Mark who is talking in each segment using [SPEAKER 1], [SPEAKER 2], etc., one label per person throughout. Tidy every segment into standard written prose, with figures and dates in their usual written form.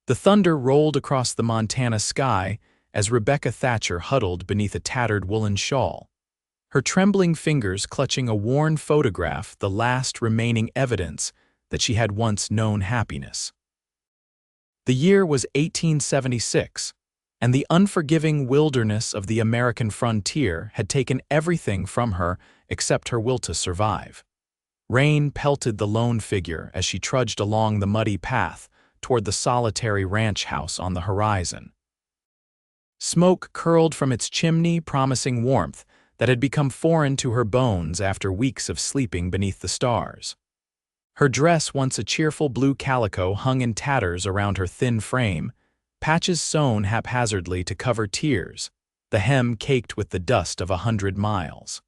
[SPEAKER 1] The thunder rolled across the Montana sky as Rebecca Thatcher huddled beneath a tattered woolen shawl, her trembling fingers clutching a worn photograph, the last remaining evidence that she had once known happiness. The year was 1876, and the unforgiving wilderness of the American frontier had taken everything from her except her will to survive. Rain pelted the lone figure as she trudged along the muddy path toward the solitary ranch house on the horizon. Smoke curled from its chimney, promising warmth that had become foreign to her bones after weeks of sleeping beneath the stars. Her dress, once a cheerful blue calico, hung in tatters around her thin frame, patches sewn haphazardly to cover tears, the hem caked with the dust of 100 miles.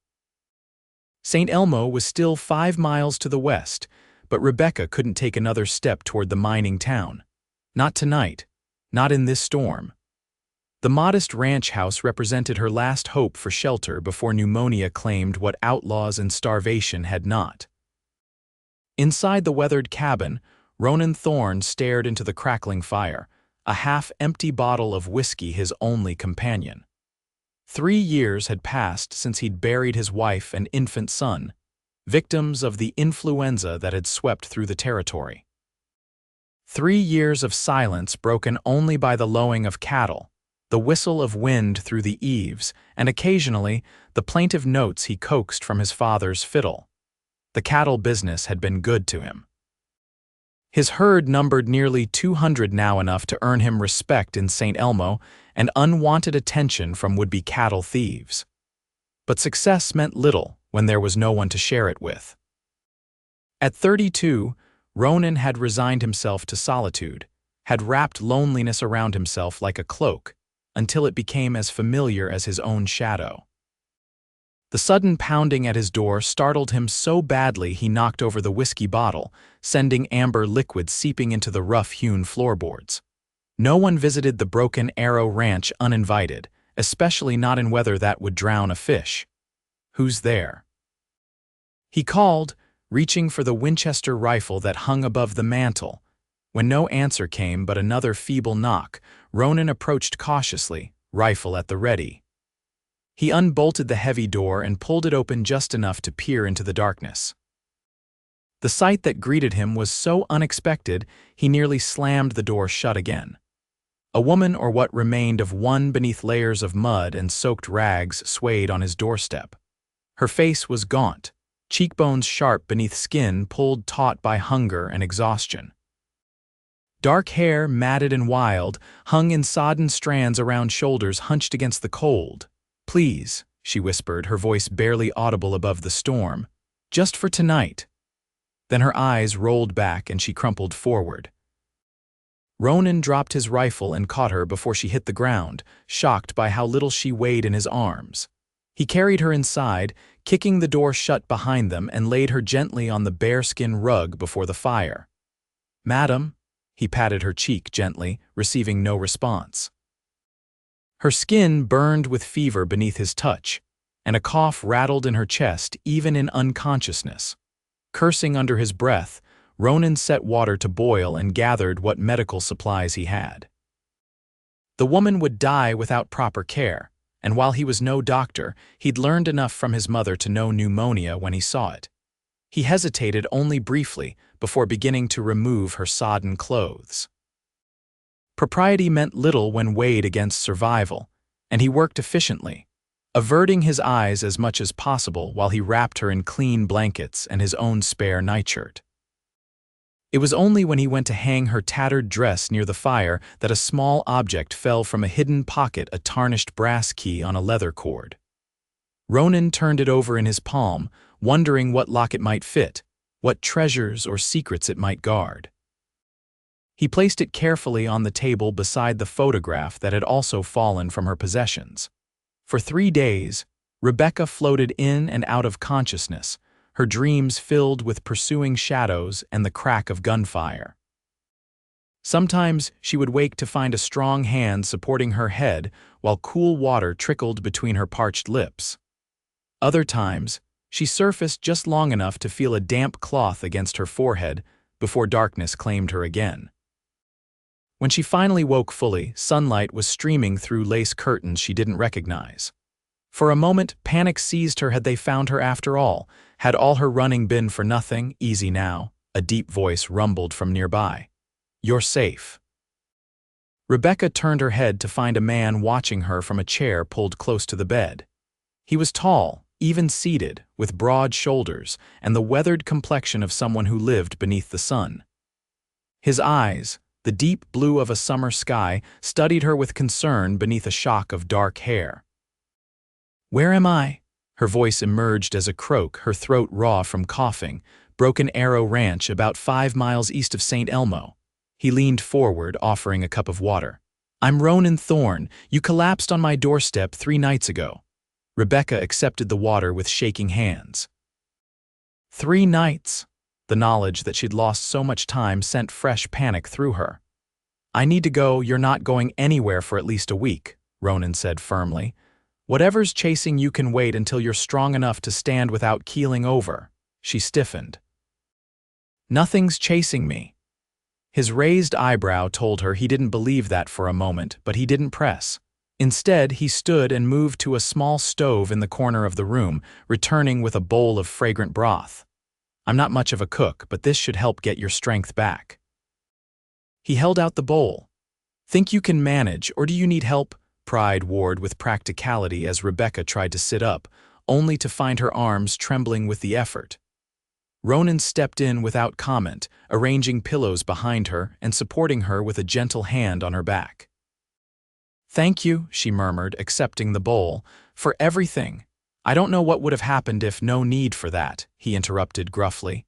[SPEAKER 1] St. Elmo was still 5 miles to the west, but Rebecca couldn't take another step toward the mining town. Not tonight, not in this storm. The modest ranch house represented her last hope for shelter before pneumonia claimed what outlaws and starvation had not. Inside the weathered cabin, Ronan Thorne stared into the crackling fire, a half-empty bottle of whiskey his only companion. 3 years had passed since he'd buried his wife and infant son, victims of the influenza that had swept through the territory. 3 years of silence broken only by the lowing of cattle, the whistle of wind through the eaves, and occasionally the plaintive notes he coaxed from his father's fiddle. The cattle business had been good to him. His herd numbered nearly 200 now, enough to earn him respect in St. Elmo and unwanted attention from would-be cattle thieves. But success meant little when there was no one to share it with. At 32, Ronan had resigned himself to solitude, had wrapped loneliness around himself like a cloak, until it became as familiar as his own shadow. The sudden pounding at his door startled him so badly he knocked over the whiskey bottle, sending amber liquid seeping into the rough-hewn floorboards. No one visited the Broken Arrow Ranch uninvited, especially not in weather that would drown a fish. "Who's there?" He called, reaching for the Winchester rifle that hung above the mantel. When no answer came but another feeble knock, Ronan approached cautiously, rifle at the ready. He unbolted the heavy door and pulled it open just enough to peer into the darkness. The sight that greeted him was so unexpected he nearly slammed the door shut again. A woman, or what remained of one beneath layers of mud and soaked rags, swayed on his doorstep. Her face was gaunt, cheekbones sharp beneath skin pulled taut by hunger and exhaustion. Dark hair, matted and wild, hung in sodden strands around shoulders hunched against the cold. "Please," she whispered, her voice barely audible above the storm, "just for tonight." Then her eyes rolled back and she crumpled forward. Ronan dropped his rifle and caught her before she hit the ground, shocked by how little she weighed in his arms. He carried her inside, kicking the door shut behind them, and laid her gently on the bearskin rug before the fire. "Madam," he patted her cheek gently, receiving no response. Her skin burned with fever beneath his touch, and a cough rattled in her chest even in unconsciousness. Cursing under his breath, Ronan set water to boil and gathered what medical supplies he had. The woman would die without proper care, and while he was no doctor, he'd learned enough from his mother to know pneumonia when he saw it. He hesitated only briefly before beginning to remove her sodden clothes. Propriety meant little when weighed against survival, and he worked efficiently, averting his eyes as much as possible while he wrapped her in clean blankets and his own spare nightshirt. It was only when he went to hang her tattered dress near the fire that a small object fell from a hidden pocket, a tarnished brass key on a leather cord. Ronan turned it over in his palm, wondering what lock it might fit, what treasures or secrets it might guard. He placed it carefully on the table beside the photograph that had also fallen from her possessions. For 3 days, Rebecca floated in and out of consciousness, her dreams filled with pursuing shadows and the crack of gunfire. Sometimes she would wake to find a strong hand supporting her head while cool water trickled between her parched lips. Other times, she surfaced just long enough to feel a damp cloth against her forehead before darkness claimed her again. When she finally woke fully, sunlight was streaming through lace curtains she didn't recognize. For a moment, panic seized her. Had they found her after all? Had all her running been for nothing? Easy now, a deep voice rumbled from nearby. You're safe. Rebecca turned her head to find a man watching her from a chair pulled close to the bed. He was tall, even seated, with broad shoulders and the weathered complexion of someone who lived beneath the sun. His eyes, the deep blue of a summer sky, studied her with concern beneath a shock of dark hair. Where am I? Her voice emerged as a croak, her throat raw from coughing. Broken Arrow Ranch, about 5 miles east of St. Elmo. He leaned forward, offering a cup of water. I'm Ronan Thorne. You collapsed on my doorstep 3 nights ago. Rebecca accepted the water with shaking hands. 3 nights. The knowledge that she'd lost so much time sent fresh panic through her. I need to go. You're not going anywhere for at least a week, Ronan said firmly. Whatever's chasing you can wait until you're strong enough to stand without keeling over. She stiffened. Nothing's chasing me. His raised eyebrow told her he didn't believe that for a moment, but he didn't press. Instead, he stood and moved to a small stove in the corner of the room, returning with a bowl of fragrant broth. I'm not much of a cook, but this should help get your strength back. He held out the bowl. Think you can manage, or do you need help? Pride warred with practicality as Rebecca tried to sit up, only to find her arms trembling with the effort. Ronan stepped in without comment, arranging pillows behind her and supporting her with a gentle hand on her back. Thank you, she murmured, accepting the bowl, for everything. I don't know what would have happened if no need for that, he interrupted gruffly.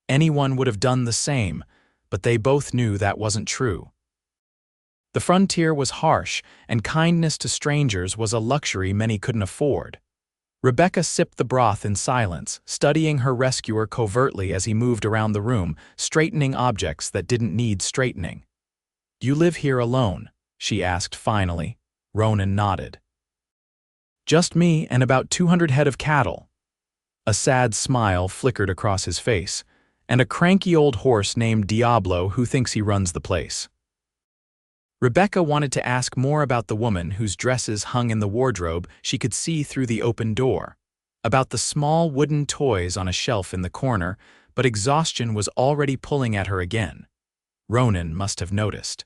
[SPEAKER 1] Anyone would have done the same, but they both knew that wasn't true. The frontier was harsh, and kindness to strangers was a luxury many couldn't afford. Rebecca sipped the broth in silence, studying her rescuer covertly as he moved around the room, straightening objects that didn't need straightening. Do you live here alone? She asked finally. Ronan nodded. Just me and about 200 head of cattle. A sad smile flickered across his face, and a cranky old horse named Diablo who thinks he runs the place. Rebecca wanted to ask more about the woman whose dresses hung in the wardrobe she could see through the open door, about the small wooden toys on a shelf in the corner, but exhaustion was already pulling at her again. Ronan must have noticed.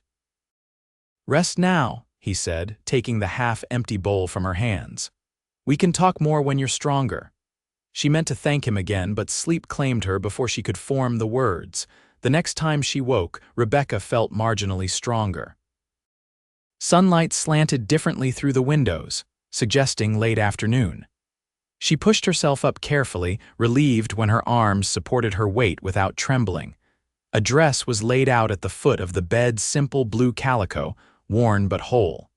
[SPEAKER 1] Rest now, he said, taking the half-empty bowl from her hands. We can talk more when you're stronger. She meant to thank him again, but sleep claimed her before she could form the words. The next time she woke, Rebecca felt marginally stronger. Sunlight slanted differently through the windows, suggesting late afternoon. She pushed herself up carefully, relieved when her arms supported her weight without trembling. A dress was laid out at the foot of the bed's simple blue calico, worn but whole.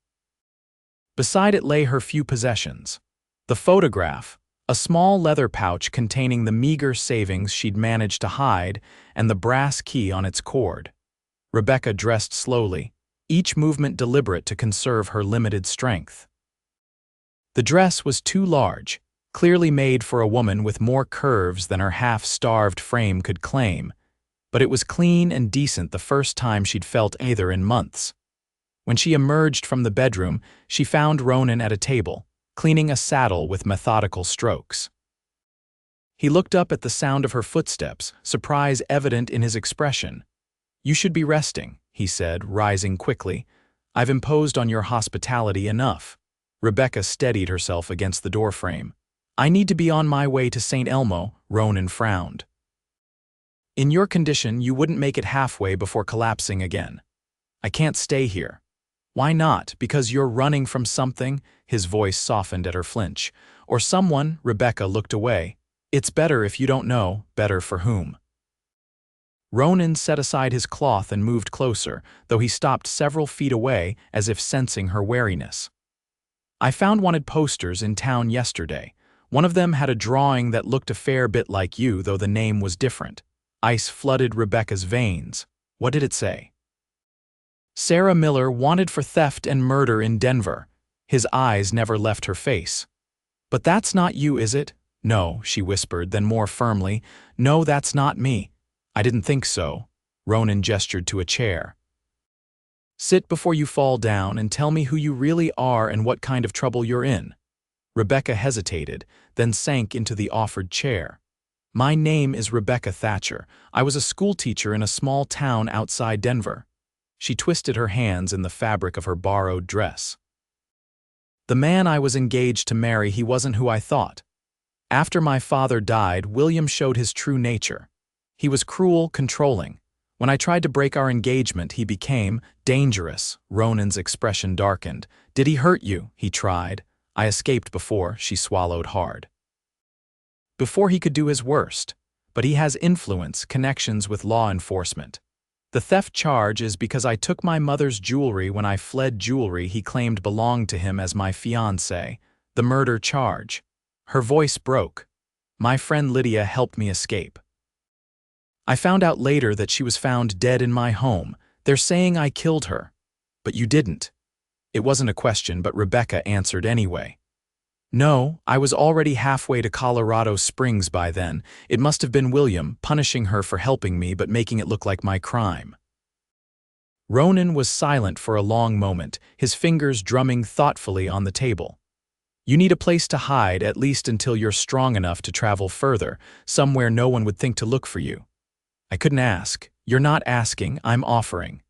[SPEAKER 1] Beside it lay her few possessions. The photograph, a small leather pouch containing the meager savings she'd managed to hide, and the brass key on its cord. Rebecca dressed slowly, each movement deliberate to conserve her limited strength. The dress was too large, clearly made for a woman with more curves than her half-starved frame could claim, but it was clean and decent the first time she'd felt either in months. When she emerged from the bedroom, she found Ronan at a table, cleaning a saddle with methodical strokes. He looked up at the sound of her footsteps, surprise evident in his expression. You should be resting, he said, rising quickly. I've imposed on your hospitality enough. Rebecca steadied herself against the doorframe. I need to be on my way to St. Elmo, Ronan frowned. In your condition, you wouldn't make it halfway before collapsing again. I can't stay here. Why not? Because you're running from something? His voice softened at her flinch. Or someone? Rebecca looked away. It's better if you don't know, better for whom. Ronan set aside his cloth and moved closer, though he stopped several feet away as if sensing her wariness. I found wanted posters in town yesterday. One of them had a drawing that looked a fair bit like you, though the name was different. Ice flooded Rebecca's veins. What did it say? Sarah Miller wanted for theft and murder in Denver. His eyes never left her face. But that's not you, is it? No, she whispered, then more firmly. No, that's not me. I didn't think so. Ronan gestured to a chair. Sit before you fall down and tell me who you really are and what kind of trouble you're in." Rebecca hesitated, then sank into the offered chair. "My name is Rebecca Thatcher. I was a schoolteacher in a small town outside Denver." She twisted her hands in the fabric of her borrowed dress. "The man I was engaged to marry, he wasn't who I thought. After my father died, William showed his true nature. He was cruel, controlling. When I tried to break our engagement, he became dangerous." Ronan's expression darkened. "Did he hurt you?" He tried. "I escaped before," she swallowed hard. "Before he could do his worst. But he has influence, connections with law enforcement. The theft charge is because I took my mother's jewelry when I fled jewelry he claimed belonged to him as my fiancée. The murder charge." Her voice broke. "My friend Lydia helped me escape. I found out later that she was found dead in my home. They're saying I killed her. But you didn't." It wasn't a question, but Rebecca answered anyway. "No, I was already halfway to Colorado Springs by then. It must have been William, punishing her for helping me but making it look like my crime." Ronan was silent for a long moment, his fingers drumming thoughtfully on the table. "You need a place to hide, at least until you're strong enough to travel further, somewhere no one would think to look for you." "I couldn't ask." "You're not asking, I'm offering."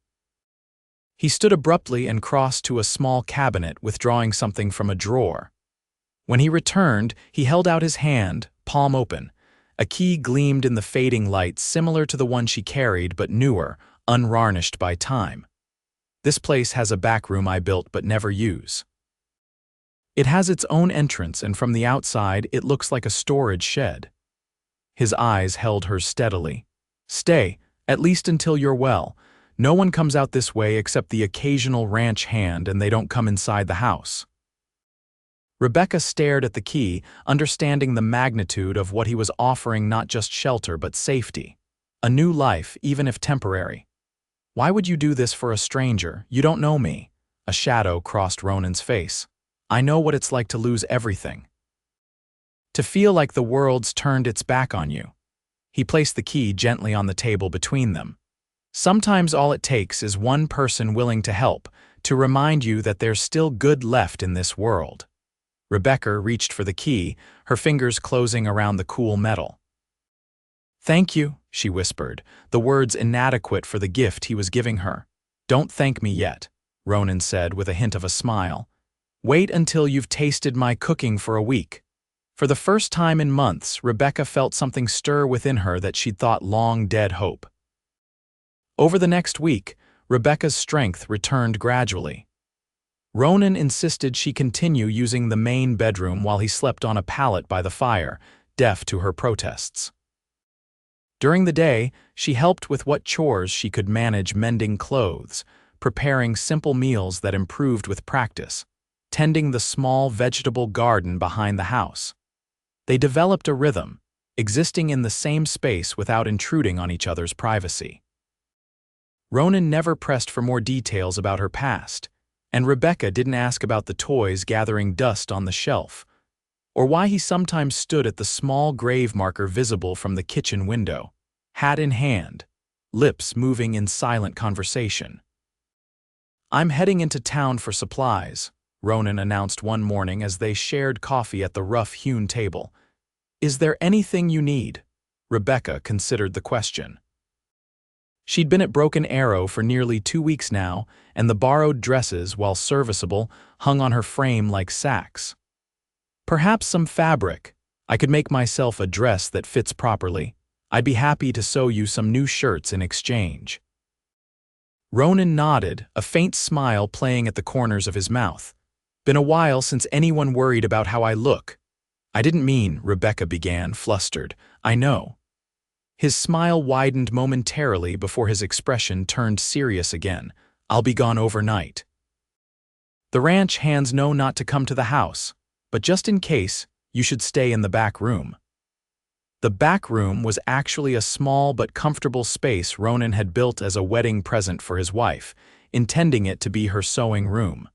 [SPEAKER 1] He stood abruptly and crossed to a small cabinet, withdrawing something from a drawer. When he returned, he held out his hand, palm open. A key gleamed in the fading light, similar to the one she carried, but newer, unvarnished by time. "This place has a back room I built but never use. It has its own entrance, and from the outside it looks like a storage shed." His eyes held hers steadily. "Stay, at least until you're well. No one comes out this way except the occasional ranch hand, and they don't come inside the house." Rebecca stared at the key, understanding the magnitude of what he was offering, not just shelter but safety. A new life, even if temporary. "Why would you do this for a stranger? You don't know me." A shadow crossed Ronan's face. "I know what it's like to lose everything. To feel like the world's turned its back on you." He placed the key gently on the table between them. "Sometimes all it takes is one person willing to help, to remind you that there's still good left in this world." Rebecca reached for the key, her fingers closing around the cool metal. "Thank you," she whispered, the words inadequate for the gift he was giving her. "Don't thank me yet," Ronan said with a hint of a smile. "Wait until you've tasted my cooking for a week." For the first time in months, Rebecca felt something stir within her that she'd thought long dead hope. Over the next week, Rebecca's strength returned gradually. Ronan insisted she continue using the main bedroom while he slept on a pallet by the fire, deaf to her protests. During the day, she helped with what chores she could manage, mending clothes, preparing simple meals that improved with practice, tending the small vegetable garden behind the house. They developed a rhythm, existing in the same space without intruding on each other's privacy. Ronan never pressed for more details about her past, and Rebecca didn't ask about the toys gathering dust on the shelf, or why he sometimes stood at the small grave marker visible from the kitchen window, hat in hand, lips moving in silent conversation. "I'm heading into town for supplies," Ronan announced one morning as they shared coffee at the rough-hewn table. "Is there anything you need?" Rebecca considered the question. She'd been at Broken Arrow for nearly 2 weeks now, and the borrowed dresses, while serviceable, hung on her frame like sacks. "Perhaps some fabric. I could make myself a dress that fits properly. I'd be happy to sew you some new shirts in exchange." Ronan nodded, a faint smile playing at the corners of his mouth. "Been a while since anyone worried about how I look." "I didn't mean," Rebecca began, flustered. "I know." His smile widened momentarily before his expression turned serious again. "I'll be gone overnight. The ranch hands know not to come to the house, but just in case, you should stay in the back room." The back room was actually a small but comfortable space Ronan had built as a wedding present for his wife, intending it to be her sewing room.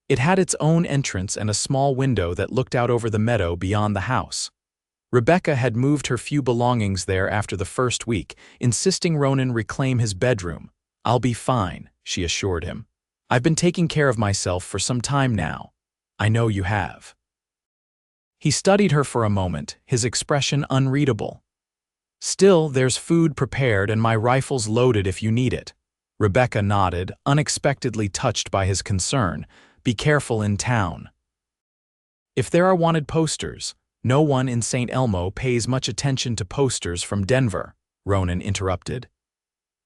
[SPEAKER 1] It had its own entrance and a small window that looked out over the meadow beyond the house. Rebecca had moved her few belongings there after the first week, insisting Ronan reclaim his bedroom, "I'll be fine," she assured him. "I've been taking care of myself for some time now. I know you have." He studied her for a moment, his expression unreadable. "Still, there's food prepared and my rifle's loaded if you need it." Rebecca nodded, unexpectedly touched by his concern. "Be careful in town." "If there are wanted posters, no one in St. Elmo pays much attention to posters from Denver," Ronan interrupted.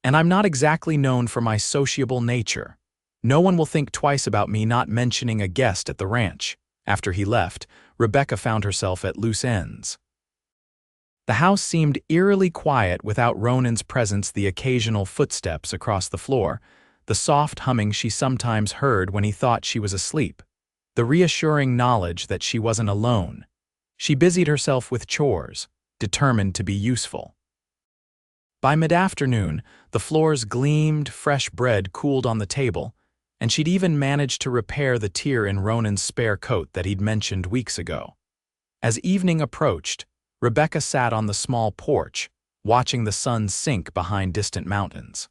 [SPEAKER 1] "And I'm not exactly known for my sociable nature. No one will think twice about me not mentioning a guest at the ranch." After he left, Rebecca found herself at loose ends. The house seemed eerily quiet without Ronan's presence, the occasional footsteps across the floor, the soft humming she sometimes heard when he thought she was asleep, the reassuring knowledge that she wasn't alone. She busied herself with chores, determined to be useful. By mid-afternoon, the floors gleamed, fresh bread cooled on the table, and she'd even managed to repair the tear in Ronan's spare coat that he'd mentioned weeks ago. As evening approached, Rebecca sat on the small porch, watching the sun sink behind distant mountains.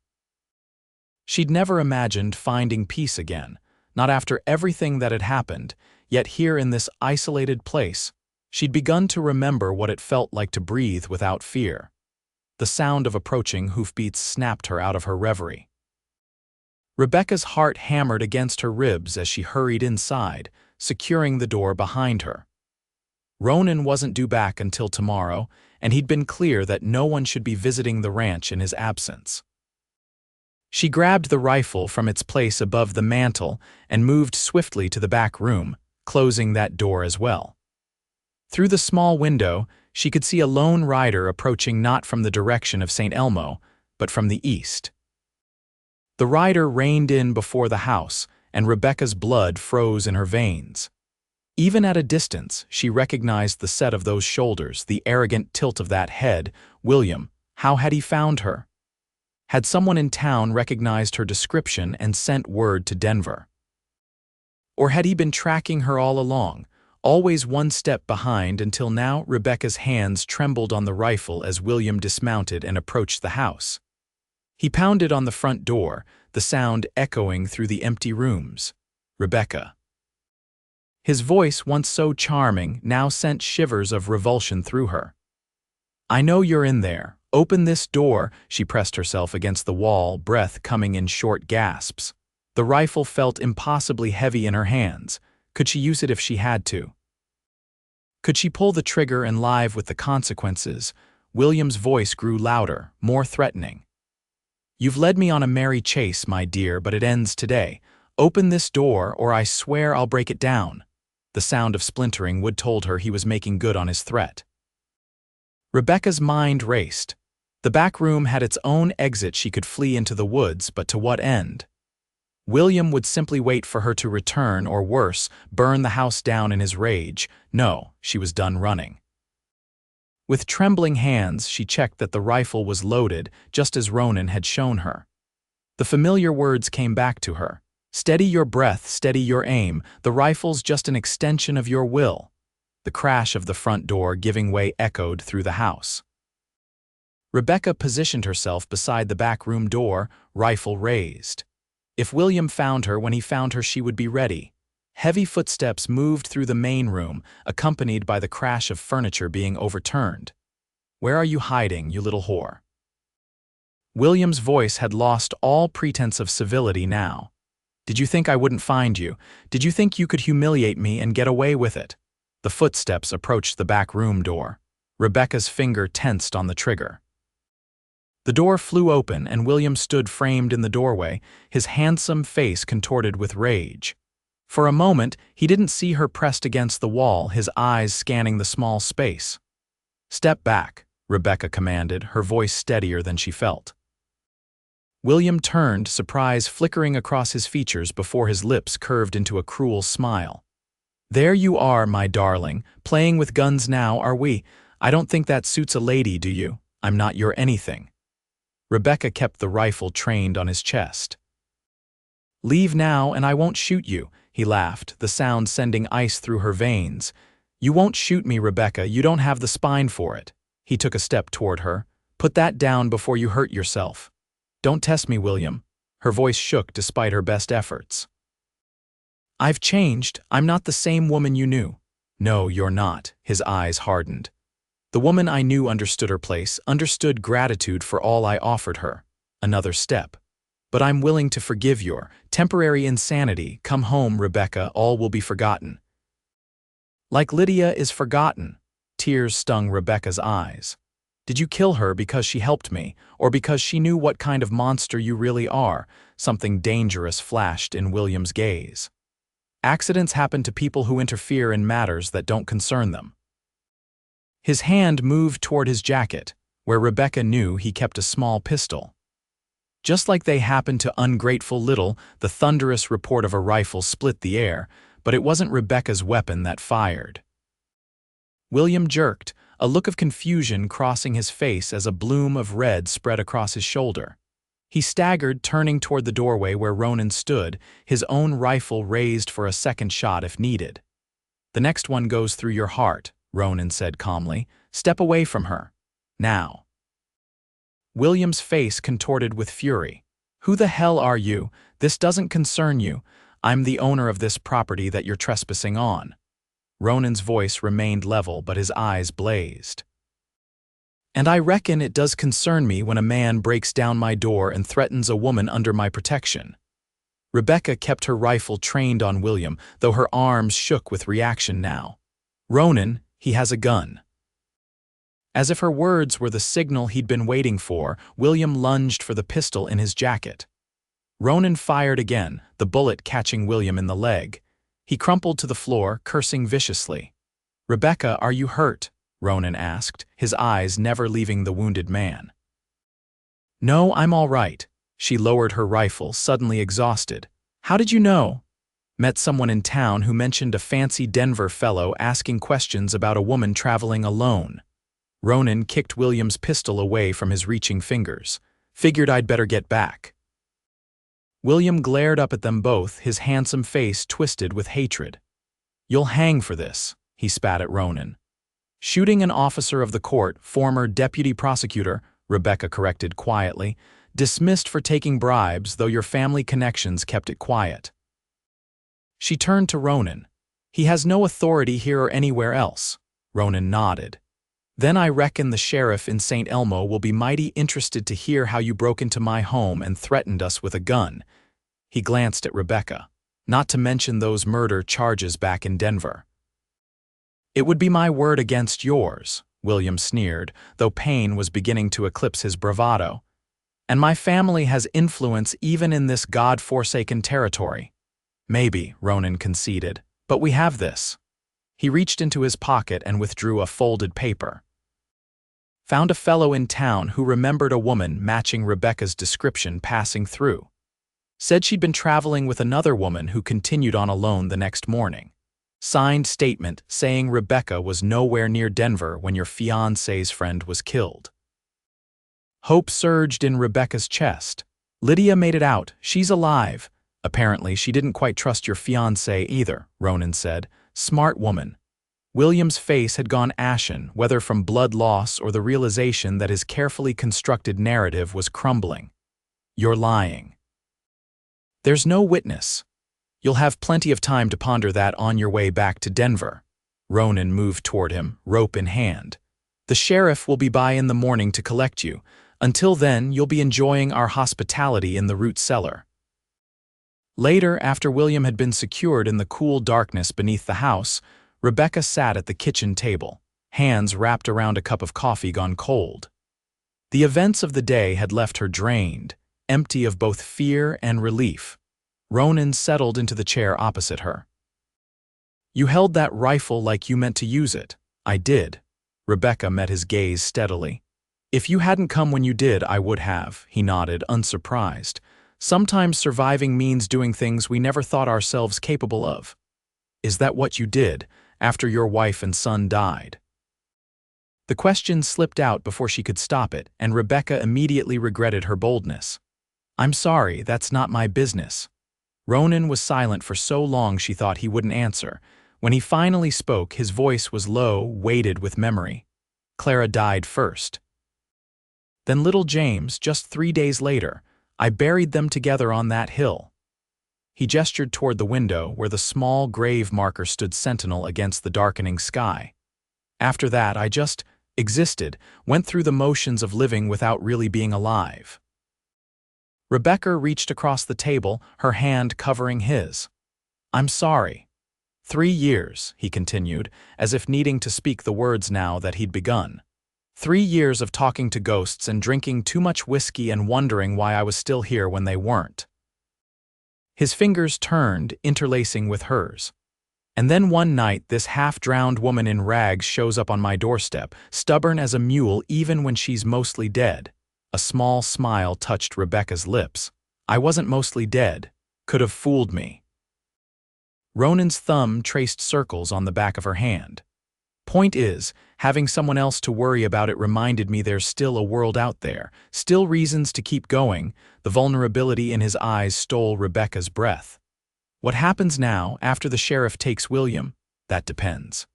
[SPEAKER 1] She'd never imagined finding peace again, not after everything that had happened, yet here in this isolated place, she'd begun to remember what it felt like to breathe without fear. The sound of approaching hoofbeats snapped her out of her reverie. Rebecca's heart hammered against her ribs as she hurried inside, securing the door behind her. Ronan wasn't due back until tomorrow, and he'd been clear that no one should be visiting the ranch in his absence. She grabbed the rifle from its place above the mantel and moved swiftly to the back room, closing that door as well. Through the small window, she could see a lone rider approaching not from the direction of St. Elmo, but from the east. The rider reined in before the house, and Rebecca's blood froze in her veins. Even at a distance, she recognized the set of those shoulders, the arrogant tilt of that head. William, how had he found her? Had someone in town recognized her description and sent word to Denver? Or had he been tracking her all along, always one step behind until now? Rebecca's hands trembled on the rifle as William dismounted and approached the house. He pounded on the front door, the sound echoing through the empty rooms. "Rebecca." His voice, once so charming, now sent shivers of revulsion through her. "I know you're in there. Open this door." She pressed herself against the wall, breath coming in short gasps. The rifle felt impossibly heavy in her hands. Could she use it if she had to? Could she pull the trigger and live with the consequences? William's voice grew louder, more threatening. "You've led me on a merry chase, my dear, but it ends today. Open this door, or I swear I'll break it down." The sound of splintering wood told her he was making good on his threat. Rebecca's mind raced. The back room had its own exit. She could flee into the woods, but to what end? William would simply wait for her to return, or worse, burn the house down in his rage. No, she was done running. With trembling hands, she checked that the rifle was loaded, just as Ronan had shown her. The familiar words came back to her. "Steady your breath, steady your aim. The rifle's just an extension of your will." The crash of the front door giving way echoed through the house. Rebecca positioned herself beside the back room door, rifle raised. If William found her when he found her, she would be ready. Heavy footsteps moved through the main room, accompanied by the crash of furniture being overturned. "Where are you hiding, you little whore?" William's voice had lost all pretense of civility now. "Did you think I wouldn't find you? Did you think you could humiliate me and get away with it?" The footsteps approached the back room door. Rebecca's finger tensed on the trigger. The door flew open and William stood framed in the doorway, his handsome face contorted with rage. For a moment, he didn't see her pressed against the wall, his eyes scanning the small space. "Step back," Rebecca commanded, her voice steadier than she felt. William turned, surprise flickering across his features before his lips curved into a cruel smile. "There you are, my darling, playing with guns now, are we? I don't think that suits a lady, do you? I'm not your anything." Rebecca kept the rifle trained on his chest. "Leave now and I won't shoot you," he laughed, the sound sending ice through her veins. "You won't shoot me, Rebecca, you don't have the spine for it." He took a step toward her. "Put that down before you hurt yourself." "Don't test me, William. Her voice shook despite her best efforts. "I've changed. I'm not the same woman you knew." "No, you're not." His eyes hardened. "The woman I knew understood her place, understood gratitude for all I offered her. Another step. But I'm willing to forgive your temporary insanity. Come home, Rebecca, all will be forgotten." "Like Lydia is forgotten." Tears stung Rebecca's eyes. "Did you kill her because she helped me, or because she knew what kind of monster you really are?" Something dangerous flashed in William's gaze. "Accidents happen to people who interfere in matters that don't concern them." His hand moved toward his jacket, where Rebecca knew he kept a small pistol. Just like they happened to ungrateful Little, the thunderous report of a rifle split the air, but it wasn't Rebecca's weapon that fired. William jerked, a look of confusion crossing his face as a bloom of red spread across his shoulder. He staggered, turning toward the doorway where Ronan stood, his own rifle raised for a second shot if needed. "The next one goes through your heart," Ronan said calmly. "Step away from her. Now." William's face contorted with fury. "Who the hell are you? This doesn't concern you. I'm the owner of this property that you're trespassing on." Ronan's voice remained level, but his eyes blazed. "And I reckon it does concern me when a man breaks down my door and threatens a woman under my protection." Rebecca kept her rifle trained on William, though her arms shook with reaction now. "Ronan, he has a gun." As if her words were the signal he'd been waiting for, William lunged for the pistol in his jacket. Ronan fired again, the bullet catching William in the leg. He crumpled to the floor, cursing viciously. "Rebecca, are you hurt?" Ronan asked, his eyes never leaving the wounded man. "No, I'm all right." She lowered her rifle, suddenly exhausted. "How did you know?" "Met someone in town who mentioned a fancy Denver fellow asking questions about a woman traveling alone." Ronan kicked William's pistol away from his reaching fingers. "Figured I'd better get back." William glared up at them both, his handsome face twisted with hatred. "You'll hang for this," he spat at Ronan. "Shooting an officer of the court, former deputy prosecutor," Rebecca corrected quietly, "dismissed for taking bribes, though your family connections kept it quiet." She turned to Ronan. "He has no authority here or anywhere else." Ronan nodded. "Then I reckon the sheriff in St. Elmo will be mighty interested to hear how you broke into my home and threatened us with a gun." He glanced at Rebecca. "Not to mention those murder charges back in Denver." "It would be my word against yours," William sneered, though pain was beginning to eclipse his bravado. "And my family has influence even in this God-forsaken territory." "Maybe," Ronan conceded, "but we have this." He reached into his pocket and withdrew a folded paper. "Found a fellow in town who remembered a woman matching Rebecca's description passing through. Said she'd been traveling with another woman who continued on alone the next morning. Signed statement saying Rebecca was nowhere near Denver when your fiancé's friend was killed." Hope surged in Rebecca's chest. "Lydia made it out. She's alive." "Apparently she didn't quite trust your fiancé either," Ronan said. "Smart woman." William's face had gone ashen, whether from blood loss or the realization that his carefully constructed narrative was crumbling. "You're lying." "There's no witness." "You'll have plenty of time to ponder that on your way back to Denver." Ronan moved toward him, rope in hand. "The sheriff will be by in the morning to collect you. Until then, you'll be enjoying our hospitality in the root cellar." Later, after William had been secured in the cool darkness beneath the house, Rebecca sat at the kitchen table, hands wrapped around a cup of coffee gone cold. The events of the day had left her drained, empty of both fear and relief. Ronan settled into the chair opposite her. "You held that rifle like you meant to use it." "I did." Rebecca met his gaze steadily. "If you hadn't come when you did, I would have," he nodded, unsurprised. "Sometimes surviving means doing things we never thought ourselves capable of." "Is that what you did, after your wife and son died?" The question slipped out before she could stop it, and Rebecca immediately regretted her boldness. "I'm sorry, that's not my business." Ronan was silent for so long she thought he wouldn't answer. When he finally spoke, his voice was low, weighted with memory. "Clara died first. Then little James, just 3 days later. I buried them together on that hill." He gestured toward the window where the small grave marker stood sentinel against the darkening sky. "After that, I just existed, went through the motions of living without really being alive." Rebecca reached across the table, her hand covering his. "I'm sorry." 3 years, he continued, as if needing to speak the words now that he'd begun. 3 years of talking to ghosts and drinking too much whiskey and wondering why I was still here when they weren't. His fingers turned, interlacing with hers. "And then one night this half-drowned woman in rags shows up on my doorstep, stubborn as a mule even when she's mostly dead." A small smile touched Rebecca's lips. "I wasn't mostly dead. Could have fooled me." Ronan's thumb traced circles on the back of her hand. "Point is, having someone else to worry about it reminded me there's still a world out there, still reasons to keep going." The vulnerability in his eyes stole Rebecca's breath. "What happens now, after the sheriff takes William? That depends."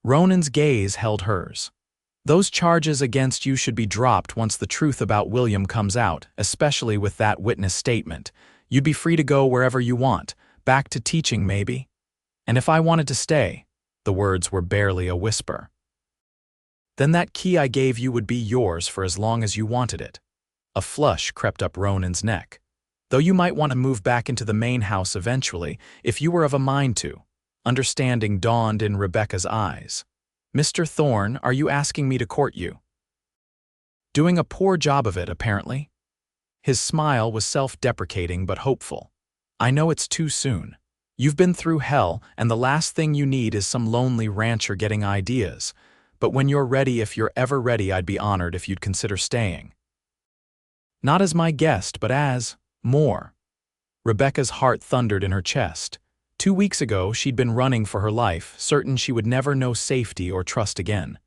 [SPEAKER 1] Ronan's gaze held hers. "Those charges against you should be dropped once the truth about William comes out, especially with that witness statement. You'd be free to go wherever you want, back to teaching maybe. And if I wanted to stay," the words were barely a whisper, "then that key I gave you would be yours for as long as you wanted it." A flush crept up Ronan's neck. "Though you might want to move back into the main house eventually, if you were of a mind to." Understanding dawned in Rebecca's eyes. "Mr. Thorne, are you asking me to court you?" "Doing a poor job of it, apparently." His smile was self-deprecating but hopeful. "I know it's too soon. You've been through hell, and the last thing you need is some lonely rancher getting ideas. But when you're ready, if you're ever ready, I'd be honored if you'd consider staying. Not as my guest, but as more." Rebecca's heart thundered in her chest. 2 weeks ago, she'd been running for her life, certain she would never know safety or trust again.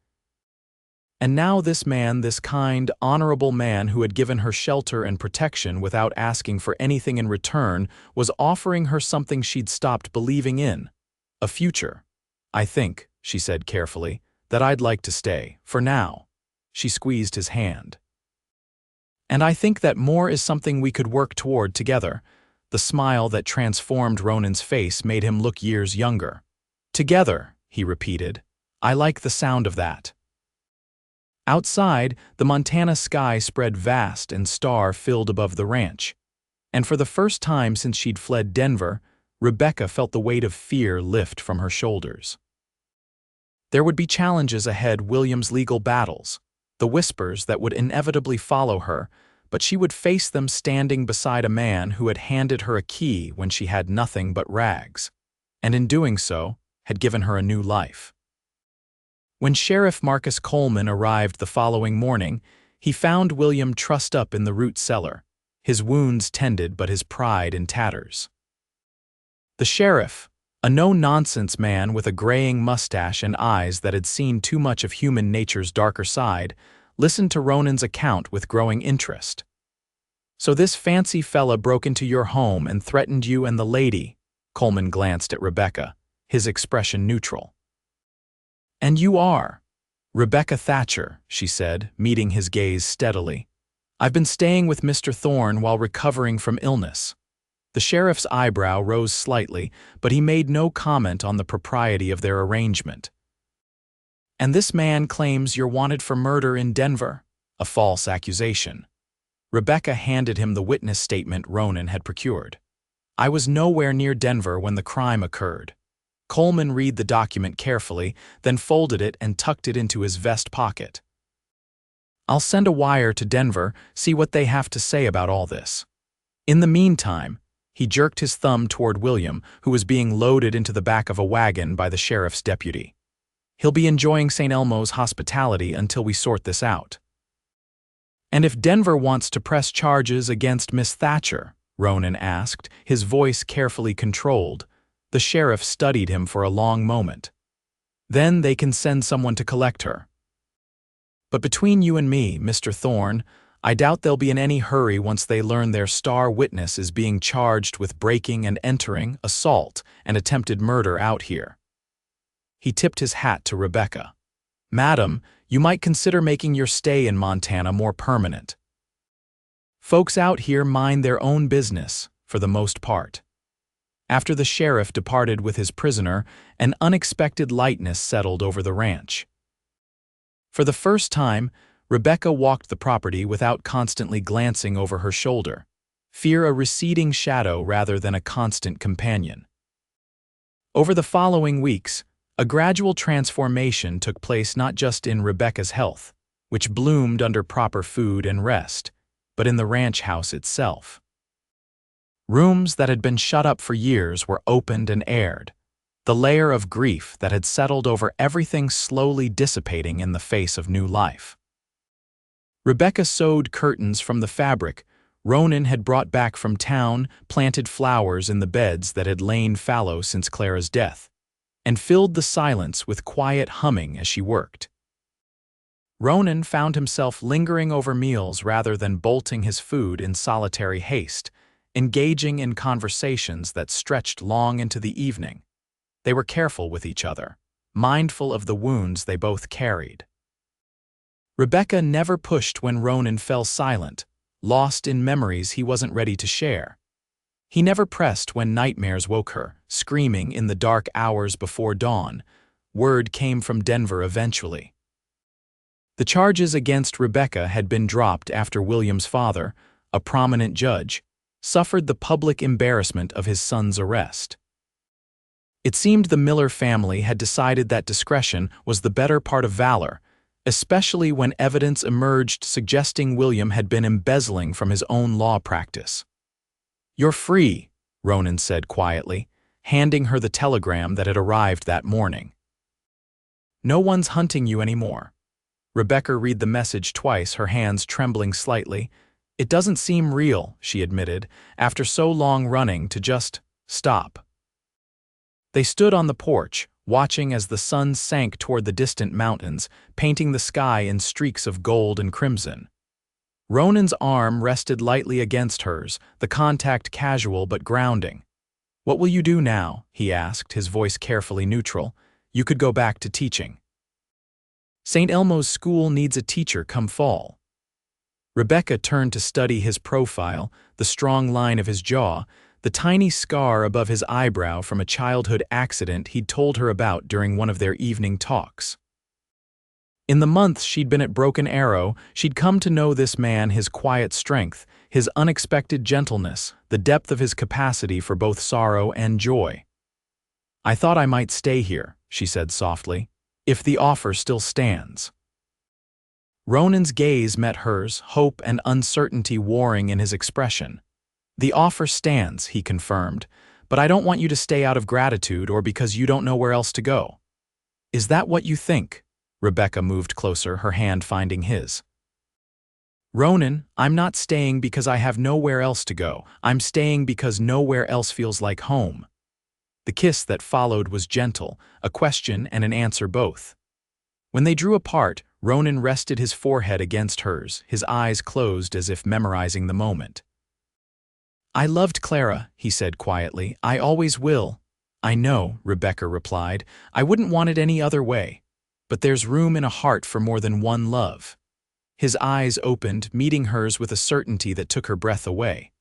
[SPEAKER 1] And now this man, this kind, honorable man who had given her shelter and protection without asking for anything in return, was offering her something she'd stopped believing in. A future. "I think," she said carefully, "that I'd like to stay, for now." She squeezed his hand. "And I think that more is something we could work toward together." The smile that transformed Ronan's face made him look years younger. "Together," he repeated. "I like the sound of that." Outside, the Montana sky spread vast and star-filled above the ranch. And for the first time since she'd fled Denver, Rebecca felt the weight of fear lift from her shoulders. There would be challenges ahead, William's legal battles, the whispers that would inevitably follow her, but she would face them standing beside a man who had handed her a key when she had nothing but rags, and in doing so, had given her a new life. When Sheriff Marcus Coleman arrived the following morning, he found William trussed up in the root cellar, his wounds tended but his pride in tatters. The sheriff, a no-nonsense man with a graying mustache and eyes that had seen too much of human nature's darker side, listened to Ronan's account with growing interest. "So this fancy fella broke into your home and threatened you and the lady?" Coleman glanced at Rebecca, his expression neutral. "And you are Rebecca Thatcher," she said, meeting his gaze steadily. "I've been staying with Mr. Thorne while recovering from illness." The sheriff's eyebrow rose slightly, but he made no comment on the propriety of their arrangement. "And this man claims you're wanted for murder in Denver?" A false accusation. Rebecca handed him the witness statement Ronan had procured. "I was nowhere near Denver when the crime occurred." Coleman read the document carefully, then folded it and tucked it into his vest pocket. "I'll send a wire to Denver, see what they have to say about all this. In the meantime," he jerked his thumb toward William, who was being loaded into the back of a wagon by the sheriff's deputy. "He'll be enjoying St. Elmo's hospitality until we sort this out." "And if Denver wants to press charges against Miss Thatcher?" Ronan asked, his voice carefully controlled. The sheriff studied him for a long moment. "Then they can send someone to collect her. But between you and me, Mr. Thorne, I doubt they'll be in any hurry once they learn their star witness is being charged with breaking and entering, assault, and attempted murder out here." He tipped his hat to Rebecca. "Madam, you might consider making your stay in Montana more permanent." Folks out here mind their own business, for the most part. After the sheriff departed with his prisoner, an unexpected lightness settled over the ranch. For the first time, Rebecca walked the property without constantly glancing over her shoulder, fear a receding shadow rather than a constant companion. Over the following weeks, a gradual transformation took place not just in Rebecca's health, which bloomed under proper food and rest, but in the ranch house itself. Rooms that had been shut up for years were opened and aired, the layer of grief that had settled over everything slowly dissipating in the face of new life. Rebecca sewed curtains from the fabric Ronan had brought back from town, planted flowers in the beds that had lain fallow since Clara's death, and filled the silence with quiet humming as she worked. Ronan found himself lingering over meals rather than bolting his food in solitary haste, engaging in conversations that stretched long into the evening. They were careful with each other, mindful of the wounds they both carried. Rebecca never pushed when Ronan fell silent, lost in memories he wasn't ready to share. He never pressed when nightmares woke her, screaming in the dark hours before dawn. Word came from Denver eventually. The charges against Rebecca had been dropped after William's father, a prominent judge, suffered the public embarrassment of his son's arrest. It seemed the Miller family had decided that discretion was the better part of valor, especially when evidence emerged suggesting William had been embezzling from his own law practice. "You're free," Ronan said quietly, handing her the telegram that had arrived that morning. "No one's hunting you anymore." Rebecca read the message twice, her hands trembling slightly. "It doesn't seem real," she admitted, after so long running to just stop. They stood on the porch, watching as the sun sank toward the distant mountains, painting the sky in streaks of gold and crimson. Ronan's arm rested lightly against hers, the contact casual but grounding. "What will you do now?" he asked, his voice carefully neutral. "You could go back to teaching. St. Elmo's school needs a teacher come fall." Rebecca turned to study his profile, the strong line of his jaw, the tiny scar above his eyebrow from a childhood accident he'd told her about during one of their evening talks. In the months she'd been at Broken Arrow, she'd come to know this man, his quiet strength, his unexpected gentleness, the depth of his capacity for both sorrow and joy. "I thought I might stay here," she said softly, "if the offer still stands." Ronan's gaze met hers, hope and uncertainty warring in his expression. "The offer stands," he confirmed, "but I don't want you to stay out of gratitude or because you don't know where else to go." "Is that what you think?" Rebecca moved closer, her hand finding his. "Ronan, I'm not staying because I have nowhere else to go. I'm staying because nowhere else feels like home." The kiss that followed was gentle, a question and an answer both. When they drew apart, Ronan rested his forehead against hers, his eyes closed as if memorizing the moment. "I loved Clara," he said quietly. "I always will." "I know," Rebecca replied. "I wouldn't want it any other way. But there's room in a heart for more than one love." His eyes opened, meeting hers with a certainty that took her breath away.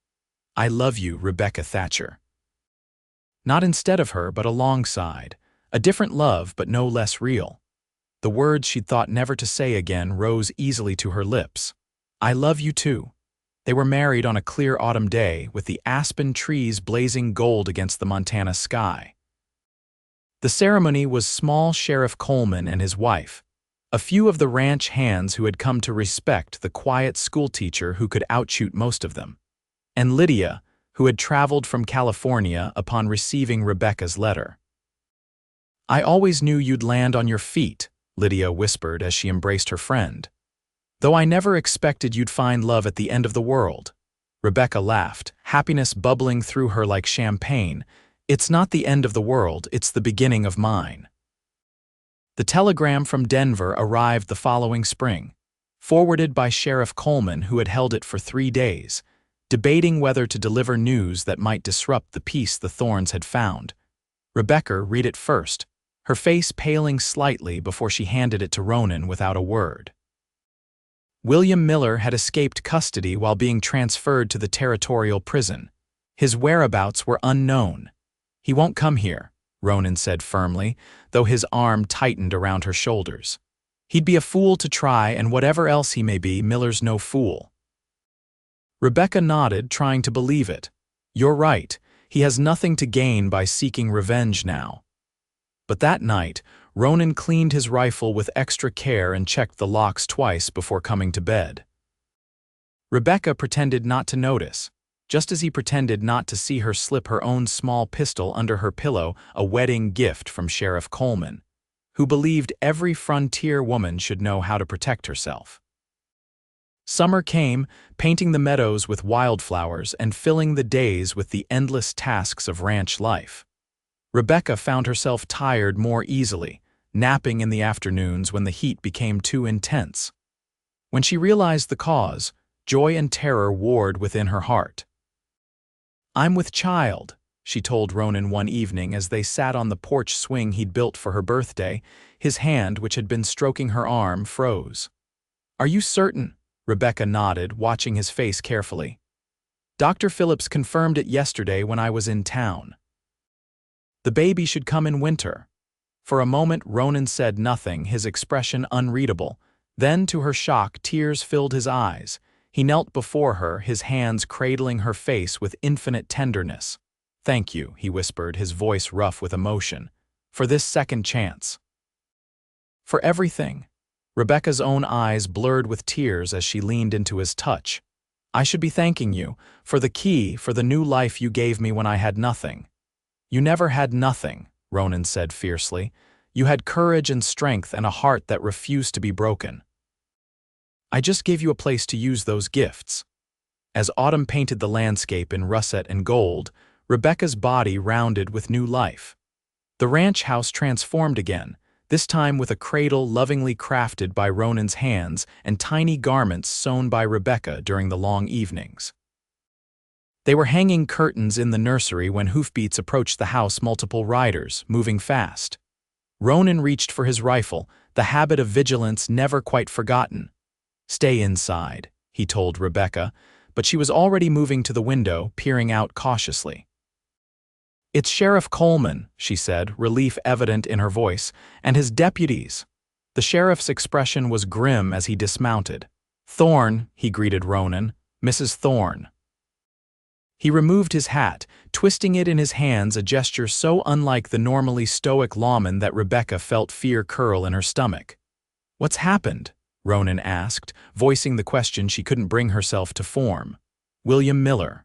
[SPEAKER 1] "I love you, Rebecca Thatcher." Not instead of her, but alongside. A different love, but no less real. The words she'd thought never to say again rose easily to her lips. "I love you too." They were married on a clear autumn day, with the aspen trees blazing gold against the Montana sky. The ceremony was small Sheriff Coleman and his wife, a few of the ranch hands who had come to respect the quiet schoolteacher who could outshoot most of them, and Lydia, who had traveled from California upon receiving Rebecca's letter. "I always knew you'd land on your feet," Lydia whispered as she embraced her friend. "Though I never expected you'd find love at the end of the world." Rebecca laughed, happiness bubbling through her like champagne. "It's not the end of the world, it's the beginning of mine." The telegram from Denver arrived the following spring, forwarded by Sheriff Coleman, who had held it for 3 days, debating whether to deliver news that might disrupt the peace the Thornes had found. Rebecca read it first, her face paling slightly before she handed it to Ronan without a word. William Miller had escaped custody while being transferred to the territorial prison. His whereabouts were unknown. "He won't come here," Ronan said firmly, though his arm tightened around her shoulders. "He'd be a fool to try, and whatever else he may be, Miller's no fool." Rebecca nodded, trying to believe it. "You're right. He has nothing to gain by seeking revenge now." But that night, Ronan cleaned his rifle with extra care and checked the locks twice before coming to bed. Rebecca pretended not to notice, just as he pretended not to see her slip her own small pistol under her pillow, a wedding gift from Sheriff Coleman, who believed every frontier woman should know how to protect herself. Summer came, painting the meadows with wildflowers and filling the days with the endless tasks of ranch life. Rebecca found herself tired more easily, napping in the afternoons when the heat became too intense. When she realized the cause, joy and terror warred within her heart. "I'm with child," she told Ronan one evening as they sat on the porch swing he'd built for her birthday. His hand, which had been stroking her arm, froze. "Are you certain?" Rebecca nodded, watching his face carefully. "Dr. Phillips confirmed it yesterday when I was in town. The baby should come in winter." For a moment Ronan said nothing, his expression unreadable. Then, to her shock, tears filled his eyes. He knelt before her, his hands cradling her face with infinite tenderness. "Thank you," he whispered, his voice rough with emotion, "for this second chance." "For everything." Rebecca's own eyes blurred with tears as she leaned into his touch. "I should be thanking you, for the key, for the new life you gave me when I had nothing." "You never had nothing," Ronan said fiercely. "You had courage and strength and a heart that refused to be broken. I just gave you a place to use those gifts." As autumn painted the landscape in russet and gold, Rebecca's body rounded with new life. The ranch house transformed again, this time with a cradle lovingly crafted by Ronan's hands and tiny garments sewn by Rebecca during the long evenings. They were hanging curtains in the nursery when hoofbeats approached the house, multiple riders, moving fast. Ronan reached for his rifle, the habit of vigilance never quite forgotten. "Stay inside," he told Rebecca, but she was already moving to the window, peering out cautiously. "It's Sheriff Coleman," she said, relief evident in her voice, "and his deputies." The sheriff's expression was grim as he dismounted. "Thorne," he greeted Ronan, "Mrs. Thorne." He removed his hat, twisting it in his hands, a gesture so unlike the normally stoic lawman that Rebecca felt fear curl in her stomach. "What's happened?" Ronan asked, voicing the question she couldn't bring herself to form. "William Miller."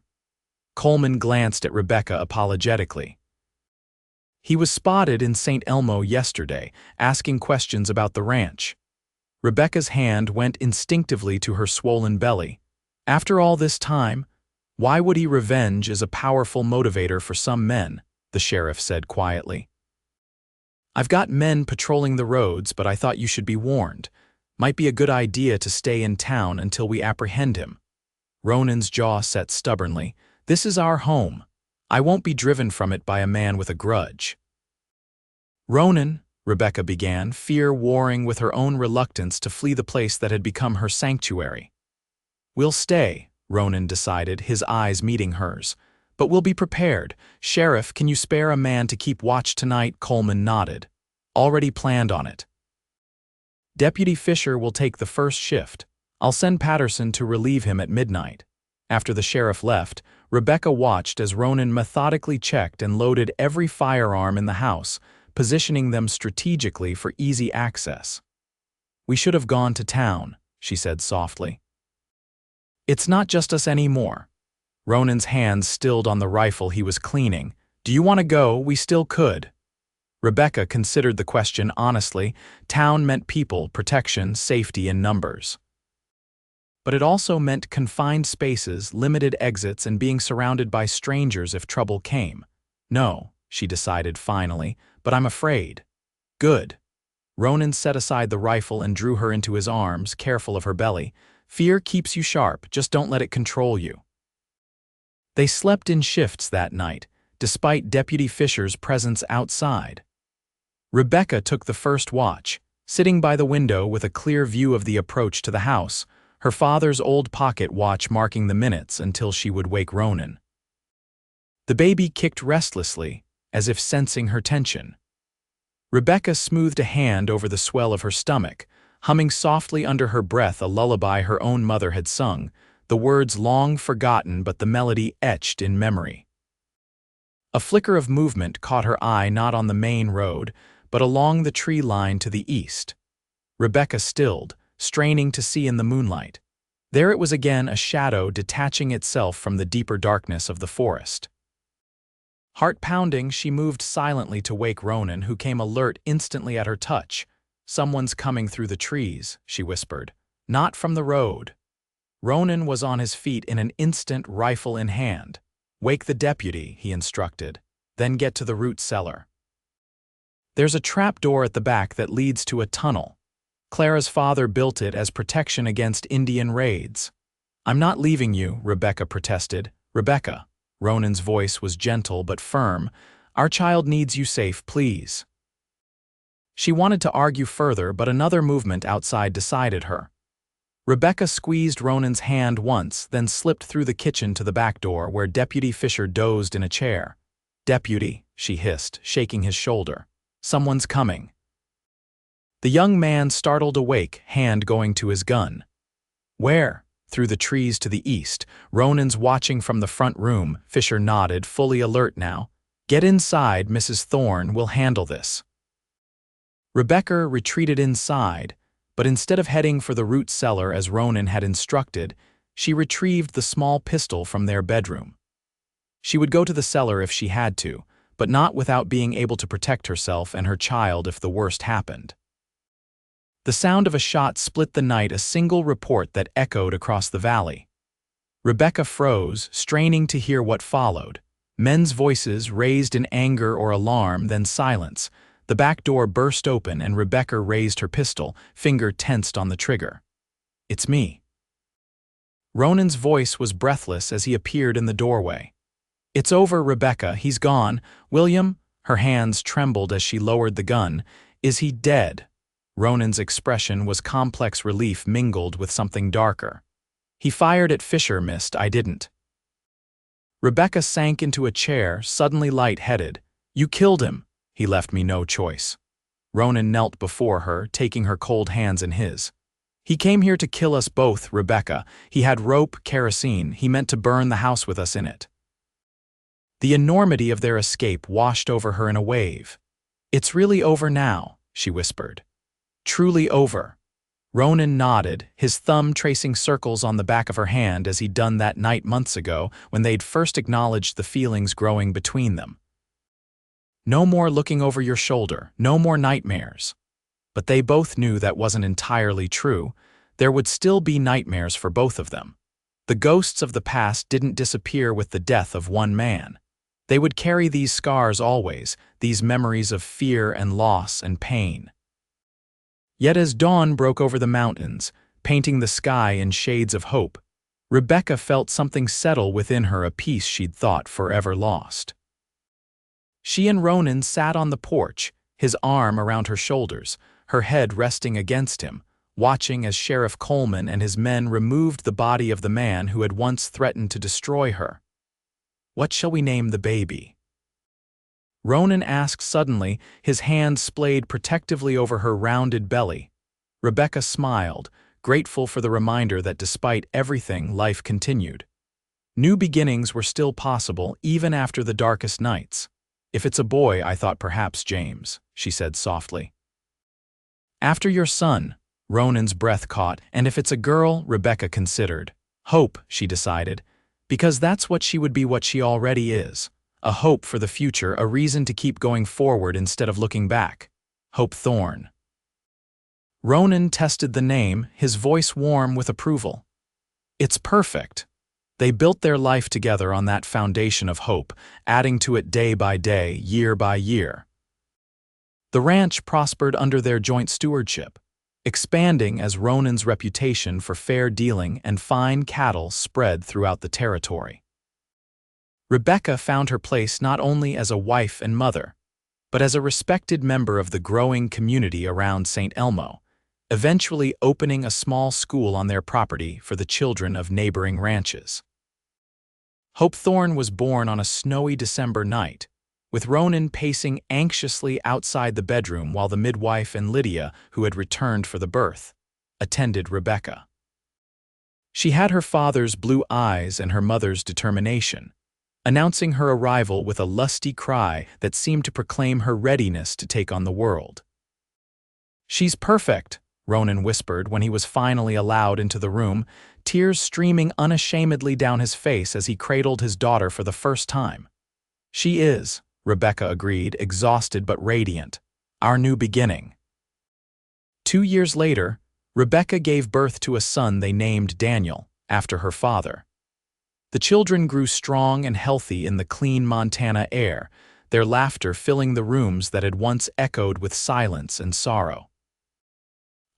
[SPEAKER 1] Coleman glanced at Rebecca apologetically. "He was spotted in St. Elmo yesterday, asking questions about the ranch." Rebecca's hand went instinctively to her swollen belly. "After all this time? Why would he? Revenge is a powerful motivator for some men," the sheriff said quietly. "I've got men patrolling the roads, but I thought you should be warned. Might be a good idea to stay in town until we apprehend him." Ronan's jaw set stubbornly. "This is our home. I won't be driven from it by a man with a grudge." "Ronan," Rebecca began, fear warring with her own reluctance to flee the place that had become her sanctuary. "We'll stay," Ronan decided, his eyes meeting hers. "But we'll be prepared. Sheriff, can you spare a man to keep watch tonight?" Coleman nodded. "Already planned on it." "Deputy Fisher will take the first shift. I'll send Patterson to relieve him at midnight." After the sheriff left, Rebecca watched as Ronan methodically checked and loaded every firearm in the house, positioning them strategically for easy access. "We should have gone to town," she said softly. "It's not just us anymore." Ronan's hands stilled on the rifle he was cleaning. "Do you want to go? We still could." Rebecca considered the question honestly. Town meant people, protection, safety in numbers. But it also meant confined spaces, limited exits, and being surrounded by strangers if trouble came. "No," she decided finally, "but I'm afraid." "Good." Ronan set aside the rifle and drew her into his arms, careful of her belly. "Fear keeps you sharp, just don't let it control you." They slept in shifts that night, despite Deputy Fisher's presence outside. Rebecca took the first watch, sitting by the window with a clear view of the approach to the house. her father's old pocket watch marking the minutes until she would wake Ronan. The baby kicked restlessly, as if sensing her tension. Rebecca smoothed a hand over the swell of her stomach, humming softly under her breath a lullaby her own mother had sung, the words long forgotten but the melody etched in memory. A flicker of movement caught her eye not on the main road, but along the tree line to the east. Rebecca stilled, straining to see in the moonlight. There it was again, a shadow detaching itself from the deeper darkness of the forest. Heart-pounding, she moved silently to wake Ronan, who came alert instantly at her touch. "Someone's coming through the trees," she whispered. "Not from the road." Ronan was on his feet in an instant, rifle in hand. "Wake the deputy," he instructed. "Then get to the root cellar. There's a trap door at the back that leads to a tunnel. Clara's father built it as protection against Indian raids." "I'm not leaving you," Rebecca protested. "Rebecca." Ronan's voice was gentle but firm. "Our child needs you safe, please." She wanted to argue further, but another movement outside decided her. Rebecca squeezed Ronan's hand once, then slipped through the kitchen to the back door, where Deputy Fisher dozed in a chair. "Deputy," she hissed, shaking his shoulder. "Someone's coming." The young man startled awake, hand going to his gun. "Where?" "Through the trees to the east. Ronan's watching from the front room." Fisher nodded, fully alert now. "Get inside, Mrs. Thorne. We'll handle this." Rebecca retreated inside, but instead of heading for the root cellar as Ronan had instructed, she retrieved the small pistol from their bedroom. She would go to the cellar if she had to, but not without being able to protect herself and her child if the worst happened. The sound of a shot split the night, a single report that echoed across the valley. Rebecca froze, straining to hear what followed. Men's voices raised in anger or alarm, then silence. The back door burst open and Rebecca raised her pistol, finger tensed on the trigger. "It's me." Ronan's voice was breathless as he appeared in the doorway. "It's over, Rebecca. He's gone. William?" Her hands trembled as she lowered the gun. "Is he dead?" Ronan's expression was complex relief mingled with something darker. "He fired at Fisher, missed. I didn't." Rebecca sank into a chair, suddenly light-headed. "You killed him." "He left me no choice." Ronan knelt before her, taking her cold hands in his. "He came here to kill us both, Rebecca. He had rope, kerosene. He meant to burn the house with us in it." The enormity of their escape washed over her in a wave. "It's really over now," she whispered. "Truly over." Ronan nodded, his thumb tracing circles on the back of her hand as he'd done that night months ago when they'd first acknowledged the feelings growing between them. No more looking over your shoulder, no more nightmares. But they both knew that wasn't entirely true. There would still be nightmares for both of them. The ghosts of the past didn't disappear with the death of one man. They would carry these scars always, these memories of fear and loss and pain. Yet as dawn broke over the mountains, painting the sky in shades of hope, Rebecca felt something settle within her, a peace she'd thought forever lost. She and Ronan sat on the porch, his arm around her shoulders, her head resting against him, watching as Sheriff Coleman and his men removed the body of the man who had once threatened to destroy her. "What shall we name the baby?" Ronan asked suddenly, his hand splayed protectively over her rounded belly. Rebecca smiled, grateful for the reminder that despite everything, life continued. New beginnings were still possible even after the darkest nights. "If it's a boy, I thought perhaps James," she said softly. "After your son," Ronan's breath caught, "and if it's a girl," Rebecca considered. "Hope," she decided, because that's what she would be, what she already is. A hope for the future, a reason to keep going forward instead of looking back. Hope Thorne. Ronan tested the name, his voice warm with approval. "It's perfect." They built their life together on that foundation of hope, adding to it day by day, year by year. The ranch prospered under their joint stewardship, expanding as Ronan's reputation for fair dealing and fine cattle spread throughout the territory. Rebecca found her place not only as a wife and mother, but as a respected member of the growing community around St. Elmo, eventually opening a small school on their property for the children of neighboring ranches. Hope Thorne was born on a snowy December night, with Ronan pacing anxiously outside the bedroom while the midwife and Lydia, who had returned for the birth, attended Rebecca. She had her father's blue eyes and her mother's determination, announcing her arrival with a lusty cry that seemed to proclaim her readiness to take on the world. "She's perfect," Ronan whispered when he was finally allowed into the room, tears streaming unashamedly down his face as he cradled his daughter for the first time. "She is," Rebecca agreed, exhausted but radiant. "Our new beginning." 2 years later, Rebecca gave birth to a son they named Daniel, after her father. The children grew strong and healthy in the clean Montana air, their laughter filling the rooms that had once echoed with silence and sorrow.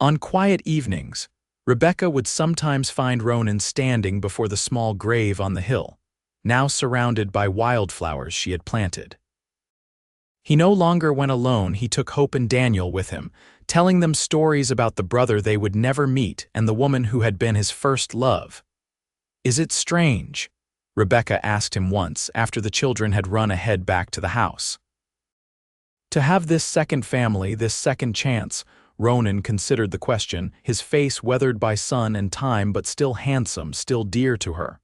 [SPEAKER 1] On quiet evenings, Rebecca would sometimes find Ronan standing before the small grave on the hill, now surrounded by wildflowers she had planted. He no longer went alone. He took Hope and Daniel with him, telling them stories about the brother they would never meet and the woman who had been his first love. "Is it strange?" Rebecca asked him once after the children had run ahead back to the house. To have this second family, this second chance, Ronan considered the question, his face weathered by sun and time but still handsome, still dear to her.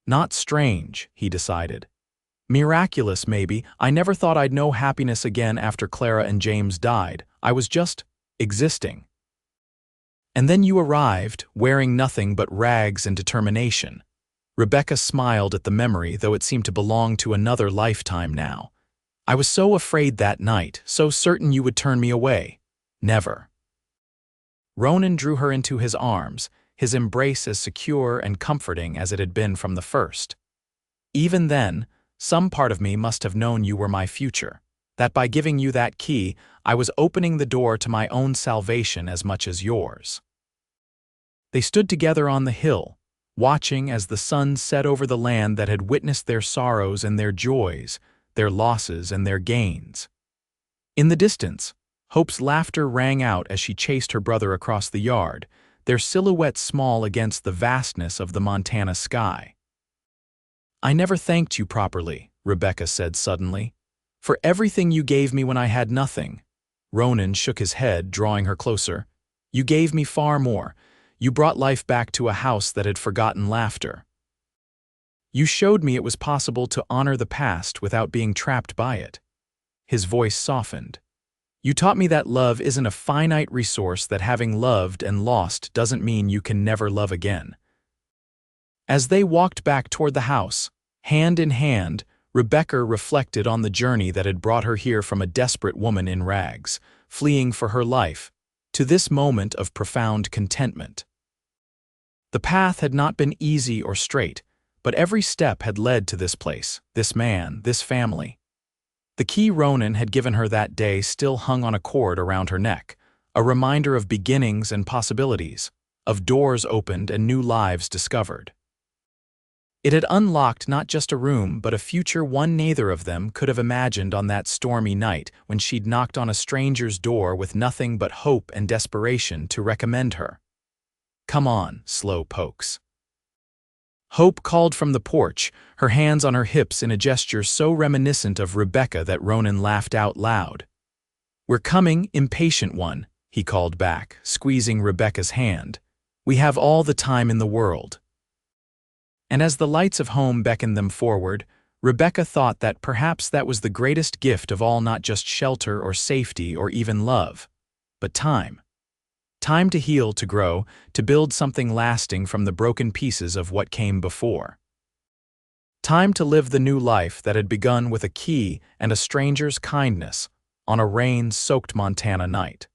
[SPEAKER 1] "Not strange," he decided. "Miraculous, maybe. I never thought I'd know happiness again after Clara and James died. I was just existing. And then you arrived, wearing nothing but rags and determination." Rebecca smiled at the memory, though it seemed to belong to another lifetime now. "I was so afraid that night, so certain you would turn me away. Never." Ronan drew her into his arms, his embrace as secure and comforting as it had been from the first. "Even then, some part of me must have known you were my future, that by giving you that key, I was opening the door to my own salvation as much as yours." They stood together on the hill, watching as the sun set over the land that had witnessed their sorrows and their joys, their losses and their gains. In the distance, Hope's laughter rang out as she chased her brother across the yard, their silhouettes small against the vastness of the Montana sky. "I never thanked you properly," Rebecca said suddenly, "for everything you gave me when I had nothing." Ronan shook his head, drawing her closer. "You gave me far more. You brought life back to a house that had forgotten laughter. You showed me it was possible to honor the past without being trapped by it." His voice softened. "You taught me that love isn't a finite resource, that having loved and lost doesn't mean you can never love again." As they walked back toward the house, hand in hand, Rebecca reflected on the journey that had brought her here from a desperate woman in rags, fleeing for her life, to this moment of profound contentment. The path had not been easy or straight, but every step had led to this place, this man, this family. The key Ronan had given her that day still hung on a cord around her neck, a reminder of beginnings and possibilities, of doors opened and new lives discovered. It had unlocked not just a room, but a future one neither of them could have imagined on that stormy night when she'd knocked on a stranger's door with nothing but hope and desperation to recommend her. "Come on, slow pokes." Hope called from the porch, her hands on her hips in a gesture so reminiscent of Rebecca that Ronan laughed out loud. "We're coming, impatient one," he called back, squeezing Rebecca's hand. "We have all the time in the world." And as the lights of home beckoned them forward, Rebecca thought that perhaps that was the greatest gift of all, not just shelter or safety or even love, but time. Time to heal, to grow, to build something lasting from the broken pieces of what came before. Time to live the new life that had begun with a key and a stranger's kindness on a rain-soaked Montana night.